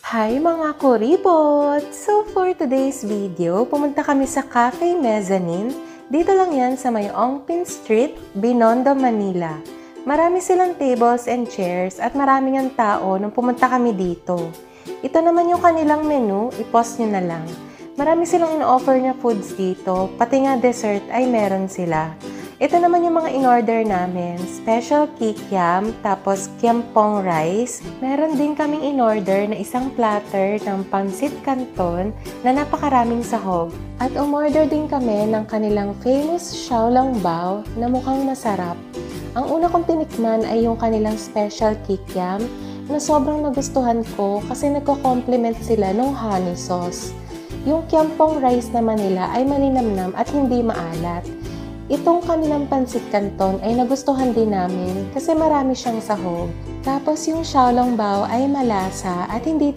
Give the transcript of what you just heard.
Hi mga kuripot! So for today's video, pumunta kami sa Cafe Mezzanine. Dito lang yan sa may Ongpin Street, Binondo, Manila. Marami silang tables and chairs at maraming ang tao nung pumunta kami dito. Ito naman yung kanilang menu, i-post nyo na lang. Marami silang in-offer na foods dito, pati nga dessert ay meron sila. Ito naman yung mga in-order namin, special kikiam, tapos kiampong rice. Meron din kaming in-order na isang platter ng pansit canton na napakaraming sahog. At umorder din kami ng kanilang famous xiaolongbao na mukhang masarap. Ang una kong tinikman ay yung kanilang special kikiam na sobrang nagustuhan ko kasi nagko-complement sila ng honey sauce. Yung kiampong rice naman nila ay maninamnam at hindi maalat. Itong kanilang pansit canton ay nagustuhan din namin kasi marami siyang sahog. Tapos yung xiaolongbao ay malasa at hindi